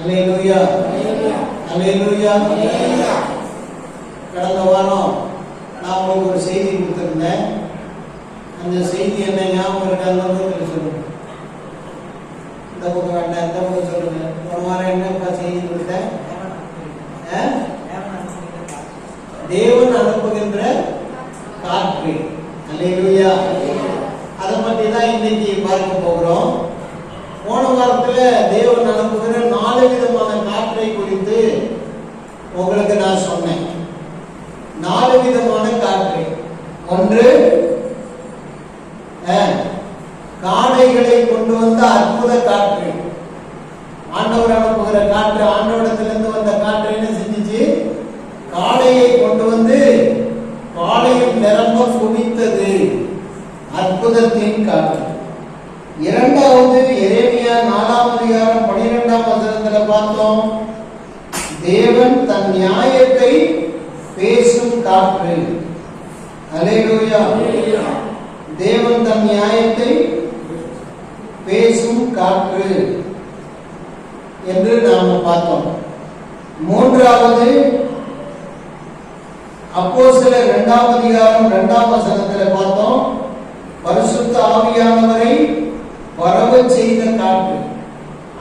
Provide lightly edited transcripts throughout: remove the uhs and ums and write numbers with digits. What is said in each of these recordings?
அல்லேலூயா, அல்லேலூயா. கடந்த வாரம் நான் உங்களுக்கு ஒரு செய்தி கொடுத்திருந்தேன். அந்த செய்தி என்ன ஞாபகம் இருக்கான்னு சொல்லுங்க. இந்த பக்கம் வேண்டாம், இந்த பக்கம் சொல்லுங்க. ஒரு வாரம் என்னப்பா செய்தி கொடுத்தேன்? தேவன் அனுப்புகின்ற காற்று. அல்லேலூயா. அதை பற்றி தான் இன்னைக்கு பார்க்க போகிறோம். போன வாரத்துல தேவன் அனுப்புகிற 4 விதமான காற்றை குறித்து உங்களுக்கு நான் சொன்னேன். 4 விதமான காற்று. ஒன்று, காடைகளை கொண்டு வந்த அற்புத காற்று. ஆண்டவர் அனுப்புகிற காற்று. ஆண்டவரிடத்திலிருந்து வந்த காற்று என்ன செஞ்சிச்சு? காடையை கொண்டு வந்து காடையும் நிரம்ப குவித்தது. அற்புதத்தின் காற்று. இரண்டாவது, எரேமியா 4:12 பார்த்தோம். தேவன் தன் நியாயத்தை பேசும் காற்று. அல்லேலூயா. தேவன் தன் நியாயத்தை பேசும் காற்று என்று நாம் பார்த்தோம். மூன்றாவது, அப்போஸ்தலர் 2:2 பார்த்தோம். பரிசுத்த ஆவியானவரை வரவு செய்த காற்று.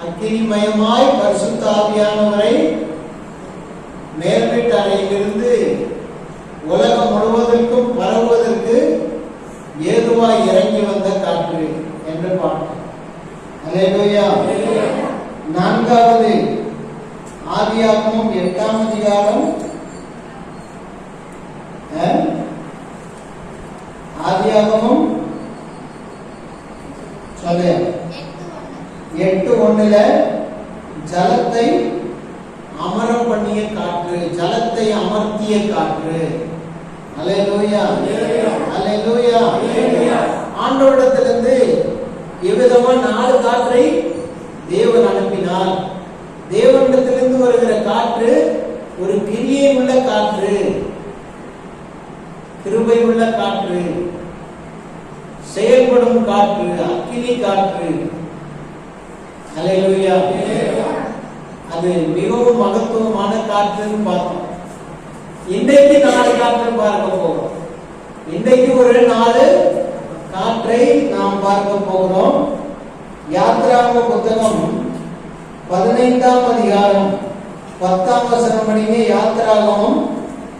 அக்கினிமயமாய் பரிசுத்த ஆவியானவரை மேல்வீட்டு அறையிலிருந்து உலகம் முழுவதற்கும் பரவுவதற்கு ஏதுவாய் இறங்கி வந்த காற்று என்று பார்த்தோம். அல்லேலூயா. நான்காவது, ஆதியாகமம் 8ஆம் அதிகாரம். ஆதியாகமம் 8:1 ஜலத்தை அமரம் பண்ணிய காற்று. ஜலத்தை அமர்த்திய காற்று. அல்லேலூயா, அல்லேலூயா. ஆண்டவரிடத்திலிருந்து எவ்விதமா 4 காற்றை தேவன் அனுப்பினார். தேவனிடத்திலிருந்து வருகிற காற்று ஒரு கிரியை உள்ள காற்று, கிருபை உள்ள காற்று, செயல்படும் காற்று, அக்கினி காற்று. அல்லேலூயா. அது மிகவும் மகத்துவமான காற்றுன்னு பார்த்தோம். இன்றைக்கு 4 காற்று பார்க்க போகிறோம். இன்றைக்கு ஒரு 4 காற்றை நாம் பார்க்க போகிறோம். யாத்ராகம புத்தகம் 15ஆம் அதிகாரம் 10ஆம் வசனம் படிங்க. யாத்ராகமம்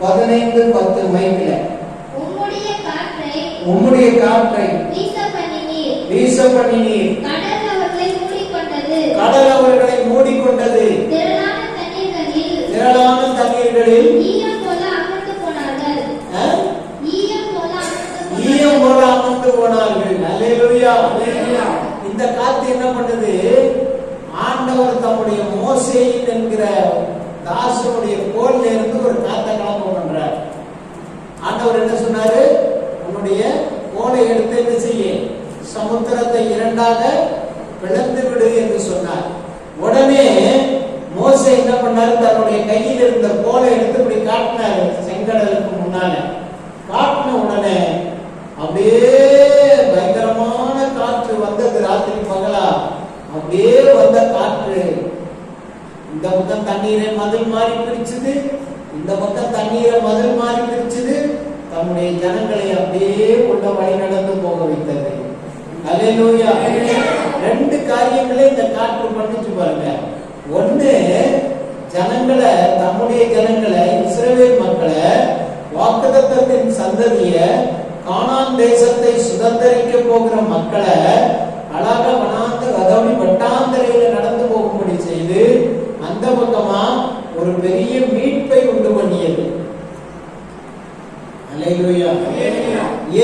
15:10 மைக்கில. உம்முடைய காற்றை வீச பண்ணினீர். கடல் அவர்களை மூடிக்கொண்டது. திரளான தண்ணீர்களில் ஈயம் போல அமர்ந்து போனார்கள். அல்லேலூயா. இந்த காத்து என்ன பண்ணுது? ஆண்டவர் தம்முடைய மோசேயின் என்கிற தாசனுடைய கோல்ல இருந்து ஒரு காத்தை கிளம்ப பண்றார். ஆண்டவர் என்ன சொன்னாரு? உன்னுடைய கோலை எடுத்து என்ன செய்ய? சமுத்திரத்தை 2ஆக பிளந்து விடு என்று சொன்னார். உடனே மோசே என்ன பண்ணாரு? தன்னுடைய கையில் இருந்த கோலை எடுத்து இப்படி காட்டினாரு செங்கடலுக்கு முன்னால. காட்டின உடனே அப்படியே பயங்கரமான காற்று வந்தது. ராத்திரி பகலா அப்படியே வந்த காற்று இந்த பக்கம் தண்ணீரை மதில் மாறி பிரிச்சுது, இந்த பக்கம் தண்ணீரை மதில் மாறி பிரிச்சுது. தம்முடைய ஜனங்களை அப்படியே உள்ள வழி நடந்து போக வைத்தது. அல்லேலூயா. 2 காரியங்களே இந்த காற்று பண்ணிச்சு பாருங்க. ஒண்ணு, ஜனங்களை, தம்முடைய ஜனங்களை, இஸ்ரவேல் மக்களை, வாக்குத்தத்தத்தின் சந்ததிய, கானான் தேசத்தை சுதந்தரிக்க போகிற மக்களை அழகா வட்டாந்தரையில நடந்து போகும்படி செய்து அந்த பக்கமா ஒரு பெரிய மீட்பை உண்டு பண்ணியது. அல்லேலூயா.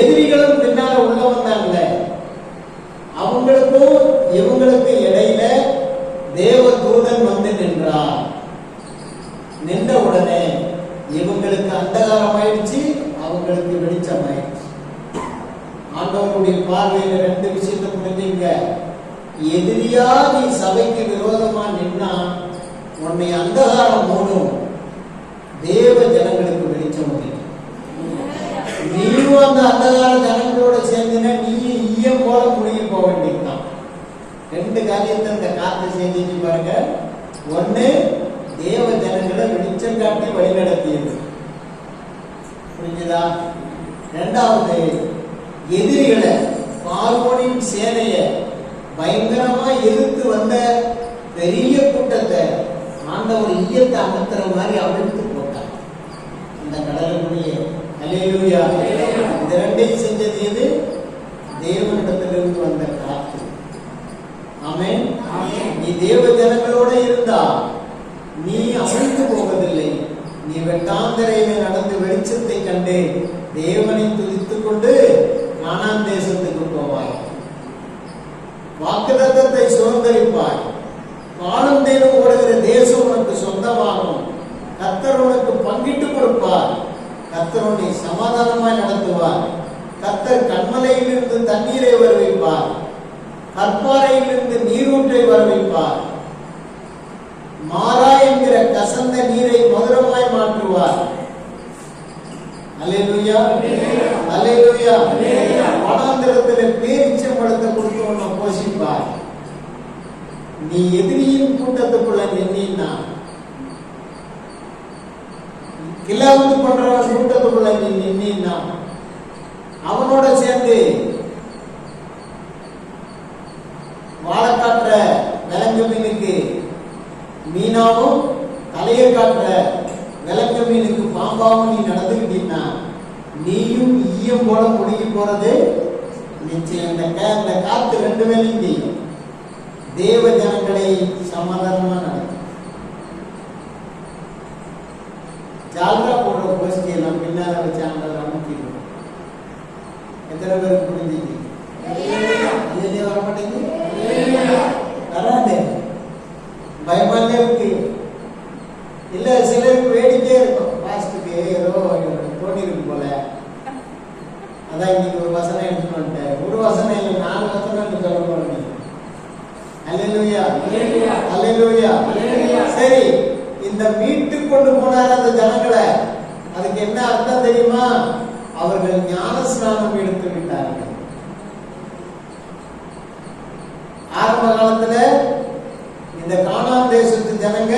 எதிரிகளும் பின்னால உள்ள வந்தாங்க. அவங்களுக்கும் இவங்களுக்கு இடையில தேவ தூதன் வந்து நின்றார். நின்ற உடனே இவங்களுக்கு அந்தகாரம் ஆயிடுச்சு, அவங்களுக்கு வெளிச்சம் ஆயிடுச்சு. ஆண்டவருடைய பார்வையில 2 விஷயத்தை புரிஞ்சுங்க. எதிரியா நீ சபைக்கு விரோதமா நின்னா உன்னை அந்தகாரம் மூடும், தேவ ஜனங்களுக்கு வெளிச்சம் முடியும். நீயும் அந்த அந்தகார ஜனங்களோட சேர்ந்துனா நீ ஈயம் போல முடிய போக வேண்டியதுதான். 2 காரியத்தை இந்த காத்து செஞ்சு பாருங்க. ஒண்ணு தேவ ஜனங்களை வெளிச்சம் காட்டி வழி நடத்தியது, புரிஞ்சுதா? இரண்டாவது எதிரிகளை, பார்வோனின் சேனைய பயங்கரமா எதிர்த்து வந்த பெரிய கூட்டத்தை ஆண்டவர் ஈயத்தை அமர்த்துற மாதிரி அவிழ்த்து போட்டார் அந்த கடலுக்குள்ளே. அல்லேலூயா. இந்த ரெண்டையும் செஞ்சது எது? தேவனிடத்திலிருந்து வந்த காற்று. ஆமென். நீ தேவ ஜனங்களோட இருந்தா நீ அவிழ்ந்து போவதில்லை. நீ வெட்டாந்தரையில நடந்து வெளிச்சத்தை கண்டு தேவனை துதித்துக் கொண்டு கானான் தேசத்துக்கு போவாய். வாக்குத்தத்தத்தை சுதந்தரிப்பாய். பாலும் தேனும் ஓடுகிற தேசம் உனக்கு சொந்தமாகும். கர்த்தர் உனக்கு பங்கிட்டு கொடுப்பார். கர்த்தர் உன்னை சமாதானமாய் நடத்துவார். கர்த்தர் கண்மலையிலிருந்து தண்ணீரை வரவைப்பார். கற்பாறையிலிருந்து நீரூற்றை வரவைப்பார். மாறா என்கிற கசந்த நீரை மதுரமாய் மாற்றுவார். அல்லேலூயா, அல்லேலூயா. வனாந்திரத்தில் பேரிச்சம்பழத்தை கொடுத்து உன்னை போஷிப்பார். நீ எதிரியின் கூட்டத்துக்குள்ள நின்னா, கில்லாவுக்கு பண்றவன் கூட்டத்துக்குள்ள நீ நின்னா, அவனோட சேர்ந்து வாழை காட்டுற விலங்கு மீனுக்கு மீனாவும், தலையை காட்டுற விலங்கு மீனுக்கு பாம்பாவும் நீ நடந்துக்கிட்டீங்கன்னா நீயும் ஈயம் போல முழுகி போறது நிச்சயம். இந்த காத்து ரெண்டு வேலையும் செய்யும். தேவ ஜனங்களை சமாதானமா நடக்கும். ஜால்ரா போடுற கோஷ்டி எல்லாம் பின்னால வச்சு ஆண்டவர் அமுக்கிடும். எத்தனை பேருக்கு புரிஞ்சுச்சு? வர மாட்டேங்குது, வராது, பயமாலே இருக்கு. இல்ல சிலருக்கு வேடிக்கையே இருக்கும். பாஸ்டுக்கு ஏதோ தோணி இருக்கு போல, அதான் இன்னைக்கு ஒரு வசனம் எடுத்துட்டு வந்துட்டாரு. ஒரு வசனம் இல்லை, 4 வசனம் சொல்ல போறீங்க. அல்லேலூயா, அல்லேலூயா. சரி, இந்த மீட்டு கொண்டு போனார் அந்த ஜனங்களை. அதுக்கு என்ன அர்த்தம் தெரியுமா? அவர்கள் ஞானஸ்நானம் எடுத்து விட்டார்கள். ஆரம்ப காலத்துல இந்த கானான் தேசத்து ஜனங்க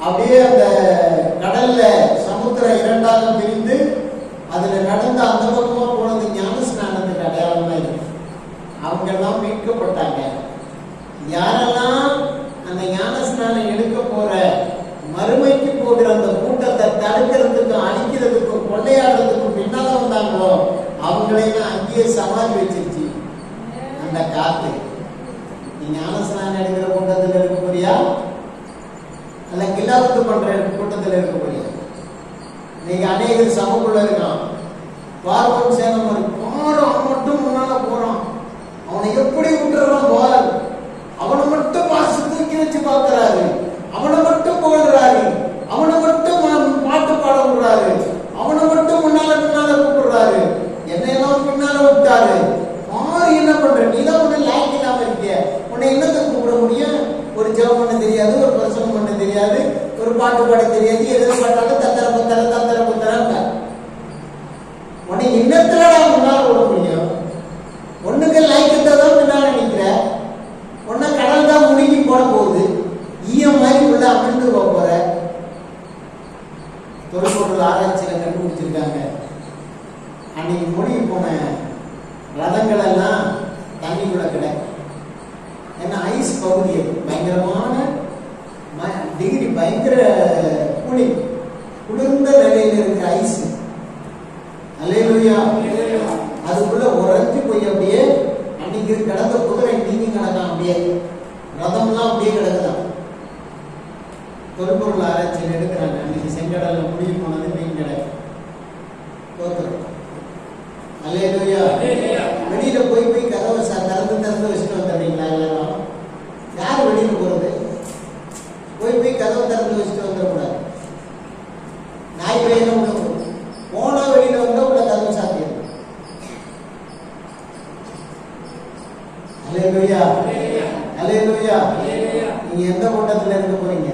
அப்படியே அந்த கடல்ல சமுத்திரம் இரண்டாக பிரிந்து அதுல நடந்த அந்த பக்கமா போனது ஞானஸ்நானத்துக்கு அடையாளமா இருக்கு. அவங்க எல்லாம் மீட்கப்பட்டாங்க. யாரெல்லாம் அந்த ஞானஸ்நானம் எடுக்க போற மறுமைக்கு போகிற அந்த கூட்டத்தை தடுக்கிறதுக்கும் அழிக்கிறதுக்கும் கொள்ளையாடுறதுக்கும் பின்னால வந்தாங்களோ அவங்களையும் அங்கேயே சமாளி வச்சிருச்சு அந்த காத்து. நீ ஞானஸ்நானம் எடுக்கிற கூட்டத்தில் இருக்க போறியா, அல்ல கில்லாவுக்கு பண்ற கூட்டத்தில் இருக்க போறியா? நீங்க அநேகர் சபைக்குள்ள இருக்கான். பார்வன் சேனம் ஒரு பாரம், அவன் மட்டும் முன்னால போறான். அவனை எப்படி விட்டுறான் பார். அவனை மட்டும் பாசு தூக்கி வச்சு பார்க்கிறாரு. அவனை மட்டும் போடுறாரு. அவனை மட்டும் பாட்டு பாட விடுறாரு. அவனை மட்டும் முன்னால கூப்பிடுறாரு. என்னையெல்லாம் பின்னால விட்டாரு. பாரு என்ன பண்ற? நீதான் உன்னை லாய்க்கு இல்லாம இருக்கிய. உன்னை என்னத்தை கூப்பிட முடியும்? ஒரு ஜெபம் பண்ண தெரியாது, ஒரு பிரசங்கம் பண்ண தெரியாது, ஒரு பாட்டு பாட தெரியாது. எது பாட்டாலும் தத்தர புத்தர தத்தர புத்தர. உன்னை என்னத்துல முன்னால விட முடியும்? ஒண்ணுக்கு லாய்க்கத்தை தான் பின்னால நினைக்கிற. ஒன்ன கடல் தான் முழுகி போட போகுது. ஈஎம்ஐ உள்ள அமிழ்ந்து போற. தொல்பொருள் ஆராய்ச்சியில கண்டுபிடிச்சிருக்காங்க. அன்னைக்கு மூழ்கி போன ரதங்கள் எல்லாம் தண்ணிக்குள்ள கிடைக்கும். ஏன்னா ஐஸ் பகுதி பயங்கரமான டிகிரி, பயங்கர கூலிங், குளிர்ந்த நிலையில இருக்கிற ஐஸ். அல்லேலூயா. அதுக்குள்ள உறைஞ்சு போய் அப்படியே அன்னைக்கு கிடந்த குதிரை நீங்கி கிடக்கான். அப்படியே ரதம்லாம் அப்படியே கிடக்குதான். தொல்பொருள் ஆராய்ச்சியில் எடுக்கிறாங்க. அன்னைக்கு செங்கடல்ல முடிவு போனது மீன் கடை தோத்துரும். அல்லேலூயா. வெளியில போய் கதவை திறந்து வச்சுட்டு வந்துடுறீங்களா எல்லாரும்? யார் வெளியில போறது? போய் கதவை திறந்து வச்சுட்டு வந்துடக்கூடாது. நாய் வெளியில உள்ள போனா வெளியில வந்தா உள்ள கதவை சாத்திடும். அல்லேலூயா, அல்லேலூயா. நீங்க எந்த கூட்டத்துல இருக்க போறீங்க?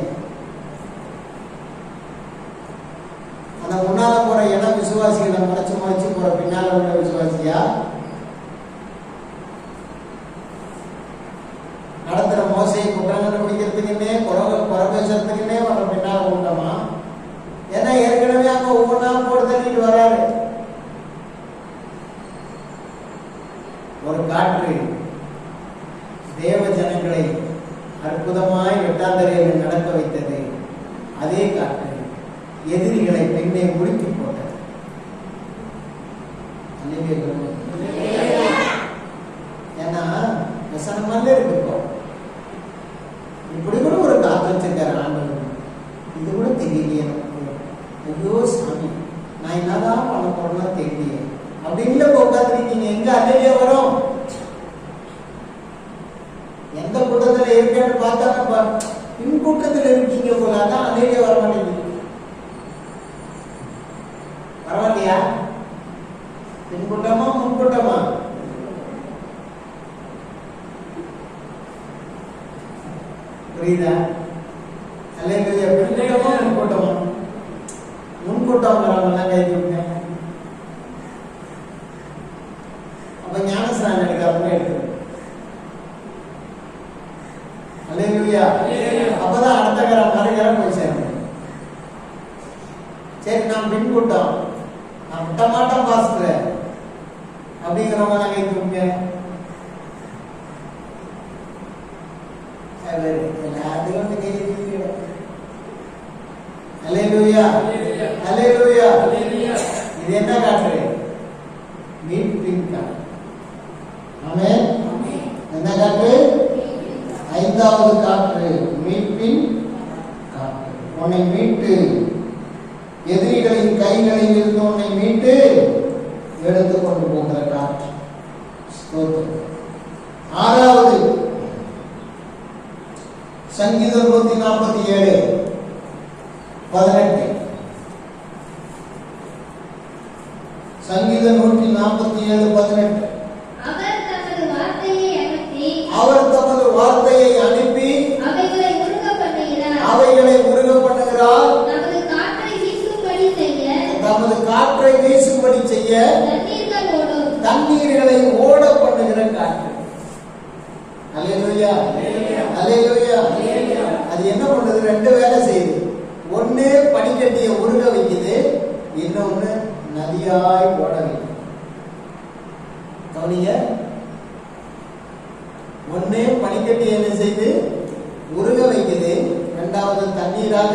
அந்த முன்னால போற இடம் விசுவாசிகளை மறைச்சு போற பின்னால உள்ள விசுவாசியா? நடத்துற மோசையை குற்றம் கண்டுபிடிக்கிறதுக்குன்னே குறை பேசுறதுக்குன்னே வர பின்னால கூட்டமா? ஏன்னா ஏற்கனவே அங்க ஒவ்வொன்றா போட்டு தள்ளிட்டு வராரு. ஒரு காற்று தேவ ஜனங்களை அற்புதமாய் வெட்டாந்தரையில் நடக்க வைத்தது. அதே காற்று எதிரிகளை பெண்ணை முழுக்கி போட்டது. ஏன்னா வசனமால இருக்கு. இப்படி கூட ஒரு காத்து வச்சிருக்காரு ஆண்டவர். இது கூட தெரியலையே நமக்கு. ஐயோ சாமி, நான் என்னதான் பண்ண போறேன்னா தெரியலையே அப்படின்னு உட்காந்துருக்கீங்க. எங்க அல்லையே வரும்? எந்த கூட்டத்துல இருக்கேன்னு பார்த்தா பின் கூட்டத்துல இருக்கீங்க போல. அதான் அல்லையே வர மாட்டேங்குது. பரவாயில்லையா? பின்புட்டமா முன்புட்டமா? புரியுதா? அல்லேலூயா. பின்புட்டமா முன்புட்டமா? முன்புட்டம் வரவங்கலாம் கை கொடுங்க. அப்ப ஞானஸ்நானம் எடுக்காம எடுக்கணும். அல்லேலூயா. அப்பதான் அடுத்த கரம் மறுகரம் போய் சேரணும். சரி, நான் பின்புட்டம், நான் விட்ட மாட்டேன் பாஸ்டர் அப்படிங்கிறவங்க கை கொடுங்க. எல்லாத்துக்கும் வந்து கை கொடுங்க. அல்லேலூயா. அல்லேலூயா. இது என்ன காற்று? மீட்பின் காற்று. ஆமென். என்ன காற்று? ஐந்தாவது காற்று மீட்பின் காற்று. உன்னை மீட்டு எதிரிகளின் கைகளில் இருந்து உன்னை மீட்டு எடுத்துக் கொண்டு போகிற காற்று. ஆறாவது சங்கீதம் 147:18. சங்கீதம் 147:18. அவர் தமது வார்த்தையை அனுப்பி அவைகளை உருக பண்ணுகிறார். தமது காற்றை வீசும்படி செய்ய தண்ணீர்களை ஓட பண்ணுகிற காற்று. அல்லேலூயா. அல்லேலூயா. அது என்ன பண்ணுது? ரெண்டு வேலை செய்யுது. ஒண்ணு பனிக்கட்டியை உருக வைக்குது, இன்னொன்னு நதியாய் ஓட வைக்குது. கவனிங்க. ஒண்ணு பனிக்கட்டியை என்ன செய்து உருக வைக்குது, இரண்டாவது தண்ணீராக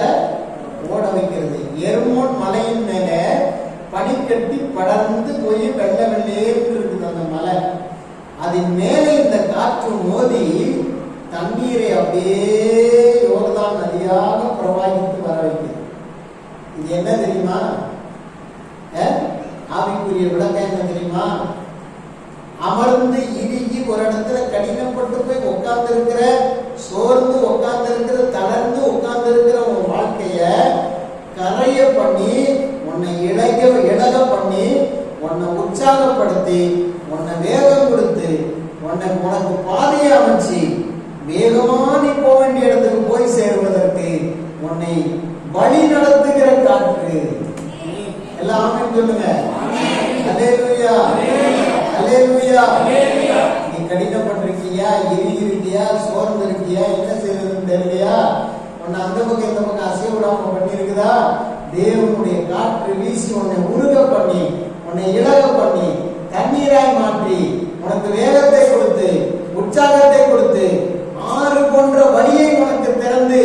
ஓட வைக்கிறது. எர்மோன் மலையின் மேல பனிக்கட்டி படர்ந்து போய் வெள்ள வெள்ளேன்னு இருக்குது அந்த மலை. அதன் மேலே இந்த காற்று மோதி தண்ணீரை அப்படியே யோர்தான் நதியாக பிரவாகித்து வர வைக்குது. இது என்ன தெரியுமா? ஆவிக்குரிய விளக்கம் என்ன தெரியுமா? அமர்ந்து இறுகி ஒரு இடத்துல கடினப்பட்டு போய் உட்கார்ந்து இருக்கிற, சோர்ந்து உட்கார்ந்து இருக்கிற, தளர்ந்து உட்கார்ந்து இருக்கிற உன் வாழ்க்கைய கரைய பண்ணி, உன்னை இழக பண்ணி, உன்னை உற்சாகப்படுத்தி, உன்னை வேகம் கொடுத்து, உனக்கு பாதையை அமைச்சு வேகமா நீ போக வேண்டிய இடத்துக்கு போய் சேருவதற்கு உன்னை வழி நடத்துகிற காற்று. எல்லாம் ஆமென் சொல்லுங்க. அல்லேலூயா. அல்லேலூயா. நீ கடினப்பட்டிருக்கியா, இருக்கியா, சோர்ந்து இருக்கியா, என்ன செய்யறதுன்னு தெரியலையா? உன்னை அந்த பக்கம் இந்த பக்கம் அசைய விடாம பண்ணிருக்குதா? தேவனுடைய காற்று வீசி உன்னை உருக பண்ணி, உன்னை இழக பண்ணி, தண்ணீராய் மாற்றி, உனக்கு வேகத்தை கொடுத்து, உற்சாகத்தை கொடுத்து, ஆறு போன்ற வழியை உனக்கு திறந்து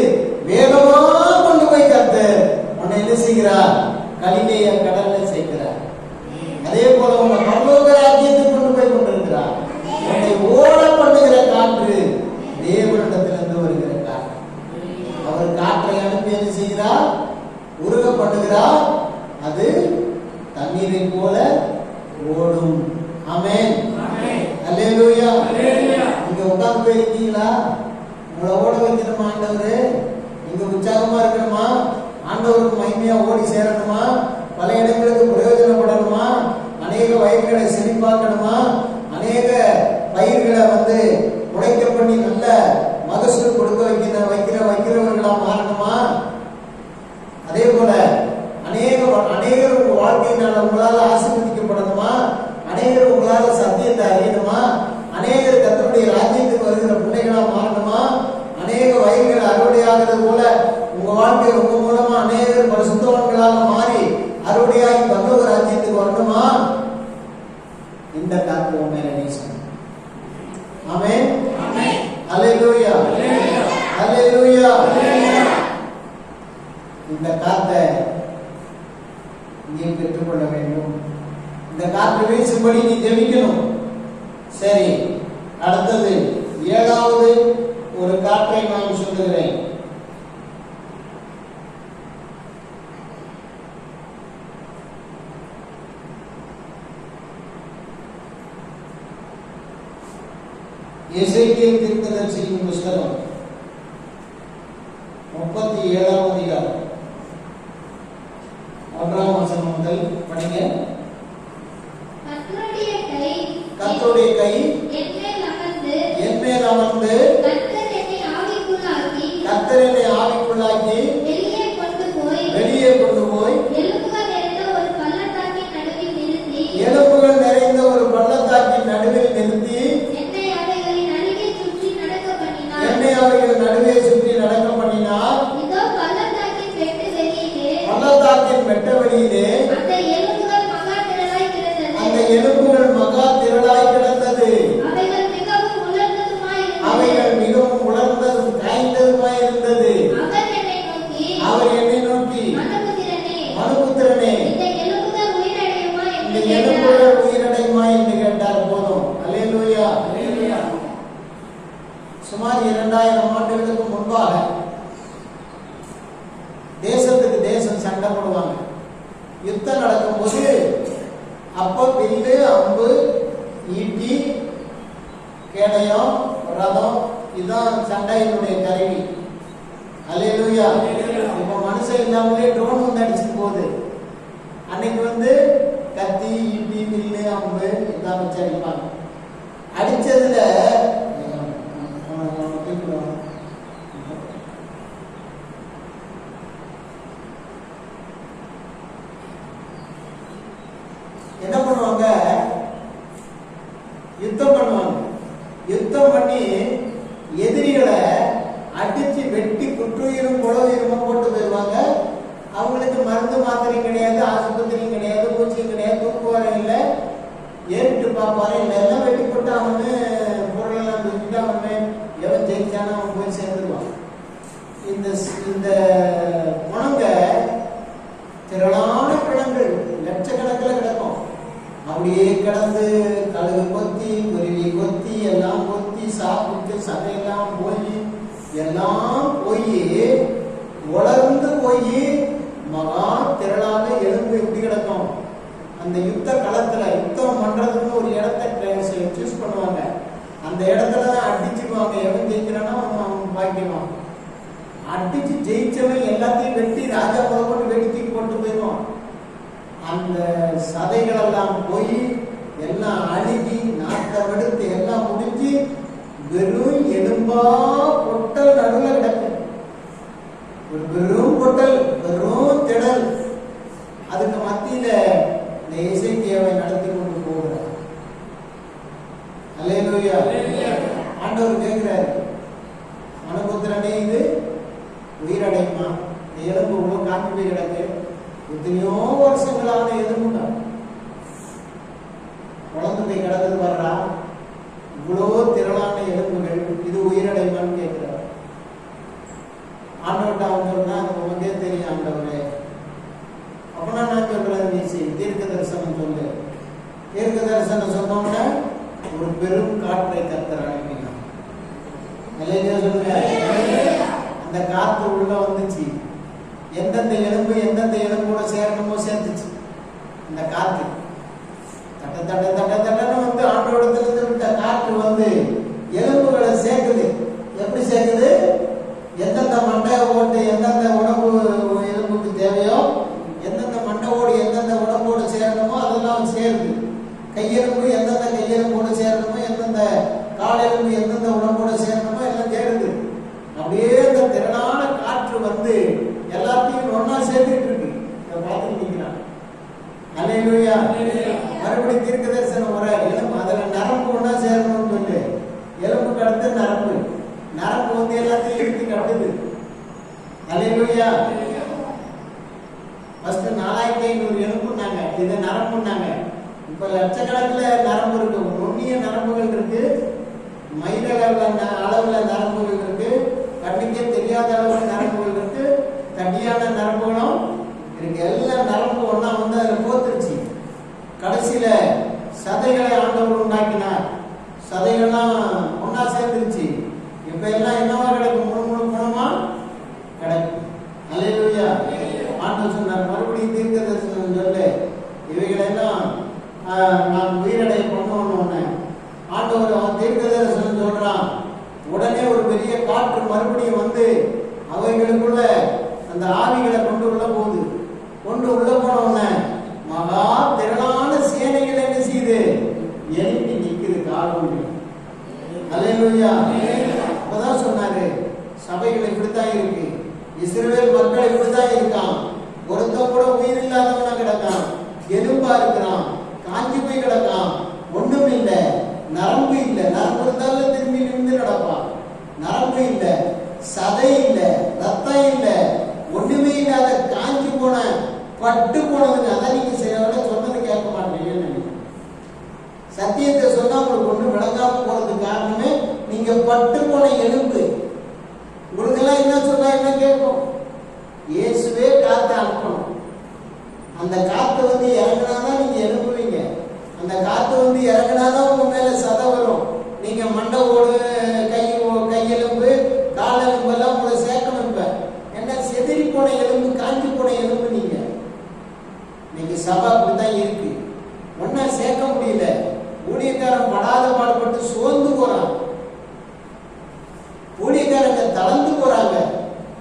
வேகமா கொண்டு போய் கர்த்தர் உன்னை என்ன செய்கிறார்? கலிலேய கடல்ல சேர்க்கிறார். அதே போல உன்னை பரலோக ராஜ்யத்துக்கு கொண்டு போய் கொண்டிருக்கிறார். உன்னை ஓட பண்ணுகிற காற்று தேவனிடத்திலிருந்து வருகிற காற்று. அவர் காற்றை அனுப்பி என்ன செய்கிறார்? உருக பண்ணுகிறார். அது தண்ணீரை போல ஓடும். ஆமென். அல்லேலூயா. நீங்க உட்கார்ந்து போயிருக்கீங்களா? உங்களை ஓட வைக்கணுமா ஆண்டவரு? நீங்க உற்சாகமா இருக்கணுமா? ஆண்டவருக்கு மகிமையா ஓடி சேரணுமா? பல இடங்களுக்கு பிரயோஜனப்படணுமா? அநேக வயல்களை செழிப்பாக்கணுமா? அநேக பயிர்களை உடைக்க பண்ணி நல்ல மகசூல் கொடுக்க வைக்கிறவர்களா மாறணுமா? அதே போல அநேகர் உங்க வாழ்க்கையினால உங்களால் ஆசீர்வதிக்கப்படணுமா? அநேகர் உங்களால சத்தியத்தை அறியணுமா? அநேகர் கர்த்தருடைய ராஜ்யத்துக்கு வருகிற பிள்ளைகளா மாறணுமா? அறுவடையாகிறது போல உங்க வாழ்க்கை உங்க மூலமா அநேகர் பரிசுத்தவான்களாக மாறி அறுவடையாகி பரலோக ராஜ்யத்துக்கு வரணுமா? இந்த காத்து உன் மேல வீசணும். ஆமென். அல்லேலூயா, அல்லேலூயா. இந்த காத்தை நீ பெற்றுக்கொள்ள வேண்டும். இந்த காற்று வீசும்படி நீ ஜெபிக்கணும். சரி, அடுத்தது 7வது ஒரு காற்றை நான் சொல்லுகிறேன். எசேக்கியேல் தீர்க்கதரிசியின் புத்தகம் 37ஆம் அதிகாரம் 1ஆம் வசனம் முதல் படிங்க. கர்த்தருடைய கை என் மேல் அமர்ந்து கர்த்தர் என்னை ஆவிக்குள்ளாக்கி வெளியே கொண்டு போய் எலும்புகள் நிறைந்த ஒரு பள்ளத்தாக்கின் நடுவில் நிறுத்தி என்னை அவைகள் நடுவே சுற்றி நடக்க பண்ணினார். பள்ளத்தாக்கின் வெட்ட வெளியிலே அந்த எலும்புகள் மகா திரளாய் கிடந்தது. அவைகள் மிகவும் உலர்ந்ததும் காய்ந்ததுமாய் இருந்தது. அவர் என்னை நோக்கி, மனுபுத்திரனே, இந்த எலும்புகள் உயிரடையுமா என்று கேட்டார். போதும். அல்லேலூயா. சுமார் 2000 ஆண்டுகளுக்கு முன்பாக தேசத்துக்கு தேசம் சண்டை போடுவாங்க. யுத்தம் நடக்கும்போது அப்ப வில்லு, அம்பு, ஈட்டி, கேடயம், ரதம் இதுதான் சண்டையினுடைய கருவி. அல்லேலூயா. இப்ப மனுஷன் இல்லாமலே ட்ரோன் வந்து அடிச்சுட்டு போகுது. அன்னைக்கு கத்தி, ஈட்டி, வில்லு, அம்பு இதான் வச்சு அடிப்பாங்க. அடிச்சதுல என்ன பண்ணுவாங்க? யுத்தம் பண்ணுவாங்க. யுத்தம் பண்ணி எதிரிகளை அடிச்சு வெட்டி குற்றுயிரும் குளவுயிருமா போட்டு போயிருவாங்க. அவங்களுக்கு மருந்து மாத்திரையும் கிடையாது, ஆஸ்பத்திரியும் கிடையாது, பூச்சியும் கிடையாது, தூக்குவாரம் இல்லை, ஏறிட்டு பார்ப்பாரு இல்லை, எல்லாம் வெட்டி போட்டு அவனு பொருளெல்லாம் தூக்கிட்டு அவனு எவன் ஜெயிச்சானோ அவன் போய் சேர்ந்துருவான். இந்த குணங்க திரளான குளங்கள் லட்சக்கணக்கில் கிடக்கும். அப்படியே கிடந்து கழுகு கொத்தி, குருவி கொத்தி, எல்லாம் கொத்தி சாப்பிட்டு சதையெல்லாம் போய் எல்லாம் போய் உலர்ந்து போய் மகா திரளான எலும்பு எப்படி கிடக்கும். அந்த யுத்த களத்துல யுத்தம் பண்றதுன்னு ஒரு இடத்த சூஸ் பண்ணுவாங்க. அந்த இடத்துலதான் அடிச்சுக்குவாங்க. எவன் ஜெயிக்கிறானோ அவன் பாக்கிடுவான். அடிச்சு ஜெயிச்சவன் எல்லாத்தையும் வெட்டி ராஜா போட்டு வெட்டி போட்டு போயிடுவான். அந்த சதைகள் எல்லாம் போய் எல்லாம் அழுகி நாட்டை வெடுத்து எல்லாம் முடிஞ்சு வெறும் எலும்பா பொட்டல் நடுவில் கிடக்கும். ஒரு வெறும் பொட்டல், வெறும் திடல். அதுக்கு மத்தியில இந்த எசேக்கியாவை நடத்தி கொண்டு போகிறார். அல்லேலூயா. ஆண்டவர் கேட்கிறாரு, மனுபுத்திரனே, இது உயிரடையுமா? இந்த எலும்பு உள்ள காட்டு போய் கிடக்கு. எத்தனையோ வருஷங்களான எலும்புங்க குழந்தை போய் கிடக்குது வர்றா. இவ்வளோ திரளான எலும்புகள், இது உயிரடையுமான்னு கேட்கிறார். ஆண்டவர்கிட்ட அவன் சொன்னா, அது உனக்கே தெரியும் ஆண்டவரே. அப்படின்னா நான் சொல்றேன், நீ தீர்க்க தரிசனம் சொல்லு. தீர்க்க தரிசனம் சொன்னோம்னா ஒரு பெரும் காற்றை கர்த்தர் அனுப்பினார். சொல்லுங்க. அந்த காற்று உள்ள வந்துச்சு. எந்தெந்த எலும்போட சேரணுமோ சேர்ந்துச்சு. இந்த காற்று தட்ட தட்ட தட்ட தட்டன்னு ஆண்டோடத்திலிருந்து விட்ட காற்று எலும்புகளை சேர்க்குது. எப்படி சேர்க்குது? எந்தெந்த மண்டையை போட்டு எந்தெந்த உடம்பு எலும்புக்கு தேவையோ, எந்தெந்த மண்டையோடு எந்தெந்த உடம்போடு சேரணுமோ அதெல்லாம் சேருது. கையெலும்பு எந்தெந்த கையெலும்போடு சேரணுமோ, எந்தெந்த காலெலும்பு எந்தெந்த உடம்போடு சேரணுமோ எல்லாம் சேருது. அப்படியே இந்த திரளான காற்று எல்லாத்தையும் ஒன்னா சேர்த்துட்டு இருக்கு. பார்த்துட்டு நிற்கிறான். அல்லேலூயா. மறுபடியும் தீர்க்க தரிசனம் வர எலும்பு அதுல நரம்பு ஒன்னா சேரணும்னு சொல்லு. எலும்பு கடத்து நரம்பு எல்லாத்தையும் இழுத்து கட்டுது. அல்லேலூயா. ஃபர்ஸ்ட் 4500 எலும்புனாங்க, இது நரம்புனாங்க. இப்ப லட்சக்கணக்கில் நரம்பு இருக்கு, நுண்ணிய நரம்புகள் இருக்கு, மைல் அளவுல நரம்புகள் இருக்கு, கண்ணுக்கே தெரியாத அளவுல நரம்புகள் இருக்கு, தடியான நரம்புகளும் இருக்கு. எல்லா நரம்பு ஒன்னா வந்து அதுல போத்துருச்சு. கடைசியில சதைகளை ஆண்டவர் உண்டாக்கினார். சதைகள்லாம் ஒன்னா சேர்ந்துருச்சு. இப்ப எல்லாம் என்னவா கிடக்கும்? முழு முழு குணமா கிடக்கும். அல்லேலூயா. ஆண்டவர் சொன்னார், மறுபடியும் தீர்க்க தரிசனம் சொல்லு, இவைகளெல்லாம் நான் உயிரடை பண்ணோன்னு ஆண்டவர் தீர்க்க தரிசனம் சொல்றான். உடனே ஒரு பெரிய காற்று மறுபடியும் வந்து அவைகளுக்குள்ள அந்த ஆவிகளை கொண்டு உள்ள போகுது. கொண்டு உள்ள போன மகா திரளான சேனைகள் என்ன செய்யுது? எழுப்பி நிக்குது காலம். அல்லேலூயா. அப்பதான் சொன்னாரு, சபைகள் இப்படித்தான் இருக்கு, இஸ்ரவேல் மக்கள் இப்படித்தான் இருக்கான். ஒருத்தன் கூட உயிர் இல்லாதவனா கிடக்கான், எலும்பா இருக்கிறான், காஞ்சி போய் கிடக்கான், ஒண்ணும் இல்ல, நரம்பு இல்ல. நரம்பு இருந்தாலும் திரும்பி நின்று கிடப்பான். நரம்பு இல்ல, சதை இல்ல, ரத்தம் இல்ல, ஒண்ணுமே இல்லாத காஞ்சி போன பட்டு போனதுங்க. அதான் நீங்க சில சொன்னது கேட்க மாட்டீங்கன்னு. சத்தியத்தை சொன்னா உங்களுக்கு ஒண்ணு விளங்காம போறதுக்கு காரணமே நீங்க பட்டு போன எலும்பு. உங்களுக்கு எல்லாம் என்ன சொன்னா என்ன கேட்கும்? இயேசுவே காத்து அனுப்பணும். அந்த காத்து வந்து இறங்கினாதான் நீங்க எழுப்புவீங்க. அந்த காத்து வந்து இறங்கினாதான் உங்க மேல சதை வரும். நீங்க மண்டை ஓடு, கையெலும்பு, காலெலும்பு எல்லாம் உங்களை சேர்க்கணும். இப்ப என்ன செதிரி போன எலும்பு, காஞ்சி போன எலும்பு நீங்க. இன்னைக்கு சபை அப்படித்தான் இருக்கு, ஒன்னா சேர்க்க முடியல. ஊழியக்காரன் படாத பாடுபட்டு சோர்ந்து போறான். ஊழியக்காரங்க தளர்ந்து போறாங்க.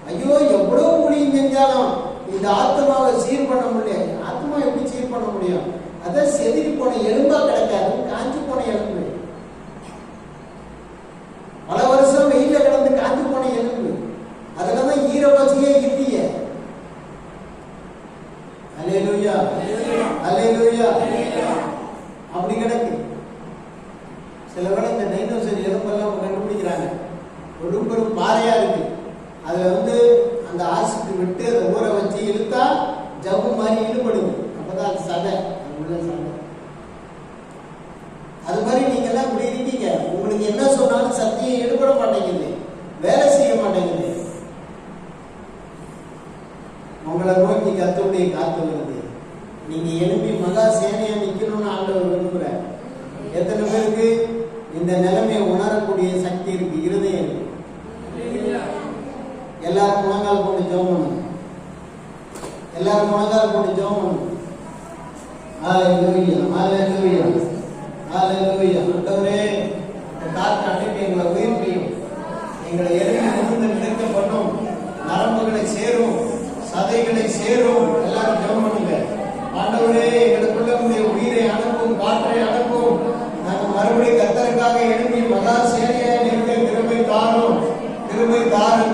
ஐயோ, எவ்வளவு ஊழியம் செஞ்சாலும் இந்த ஆத்மாவை சீர் பண்ண முடியாது. ஆத்மா எப்படி சீர் பண்ண முடியும்? அதான் செதிரி போன எலும்பா கிடக்காது, காஞ்சி போன எலும்பு. பல வருஷம் வெயில கிடந்து காஞ்சி போன எலும்பு. அதுலதான் ஈரவாசியே இல்லையே. அல்லேலூயா, அல்லேலூயா. அப்படி கிடக்கு. சில வேளை இந்த டைனோசர் எலும்பெல்லாம் கண்டுபிடிக்கிறாங்க. ஒரு பெரும் பாறையா இருக்கு, அதுல வந்து அந்த ஆசிட்டு விட்டு அதை ஊற வச்சு இழுத்தா ஜவ்வு மாதிரி ஈடுபடுது. அப்பதான் அது சதை, அது உள்ள சதை. அது மாதிரி நீங்க எல்லாம் இப்படி இருக்கீங்க. உங்களுக்கு என்ன சொன்னாலும் சத்தியம் ஈடுபட மாட்டேங்குது, வேலை செய்ய மாட்டேங்குது. உங்களை நோக்கி கர்த்தருடைய காத்து வருது. நீங்க எழுப்பி மகா சேனையா நிக்கணும்னு ஆண்டவர் விரும்புற. எத்தனை பேருக்கு இந்த நிலைமையை உணரக்கூடிய சக்தி இருக்கு? இருதயம் இருக்கு. எல்லாரும் முழங்கால் போட்டு ஜெபம் பண்ணுங்க. எல்லாரும் முழங்கால் போட்டு ஜெபம் பண்ணுங்க. ஹல்லேலூயா, ஹல்லேலூயா, ஹல்லேலூயா. ஆண்டவரே, இந்த காற்று அனுப்பி எங்களை உயிர்ப்பியும், எங்களை எரிந்து முழுந்து நினைக்க பண்ணும், நரம்புகளை சேரும், சதைகளை சேரும். எல்லாரும் ஜெபம் பண்ணுங்க. ஆண்டவரே, எங்களுக்குள்ள உடைய உயிரை அனுப்பும், காற்றை அனுப்பும். நாங்கள் மறுபடியும் கர்த்தருக்காக எழுப்பி மகா சேனையை நிற்க கிருபை தாரும், கிருபை தாரும்.